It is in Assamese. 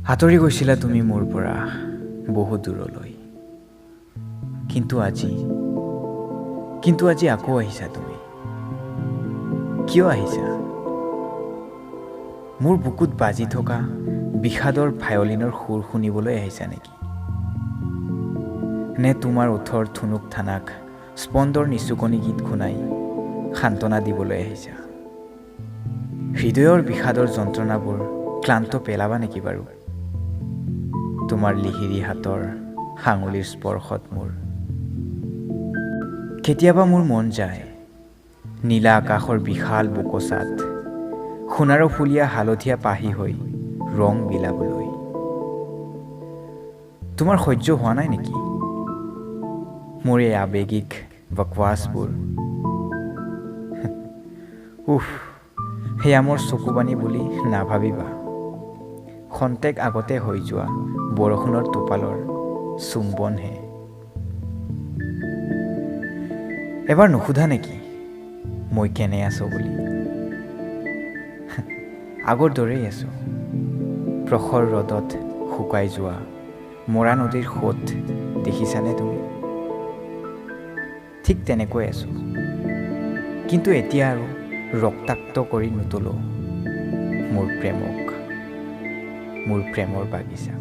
আঁতৰি গৈছিলা তুমি মোৰ পৰা বহু দূৰলৈ, কিন্তু আজি আকৌ আহিছা তুমি। কিয় আহিছা? মোৰ বুকুত বাজি থকা বিষাদৰ ভায়লিনৰ সুৰ শুনিবলৈ আহিছা নেকি? নে তোমাৰ ওঠৰ থুনুক থানাক স্পন্দৰ নিচুকনি গীত শুনাই সান্তনা দিবলৈ আহিছা? হৃদয়ৰ বিষাদৰ যন্ত্ৰণাবোৰ ক্লান্ত পেলাবা নেকি বাৰু? তোমাৰ লিহিৰি হাতৰ হাঙুলিৰ স্পৰ্শত মোৰ কেতিয়াবা মোৰ মন যায় নীলা আকাশৰ বিশাল বুকচাত সোণাৰো ফুলীয়া হালধীয়া পাহি হৈ ৰং বিলাবলৈ। তোমাৰ সহ্য হোৱা নাই নেকি মোৰ এই আৱেগিক বকৱাছবোৰ? সেয়া মোৰ চকুপানী বুলি নাভাবিবা। খন্তেক আগতে হৈ যোৱা বৰষুণৰ টোপালৰ চুম্বনহে। এবাৰ নুসুধা নেকি মই কেনে আছো বুলি? আগৰ দৰেই আছো, প্ৰখৰ ৰ'দত শুকাই যোৱা মৰা নদীৰ সোঁত দেখিছানে তুমি? ঠিক তেনেকৈ আছো, কিন্তু এতিয়া আৰু ৰক্তাক্ত কৰি নুতলো মোৰ প্ৰেমৰ বাগিচা।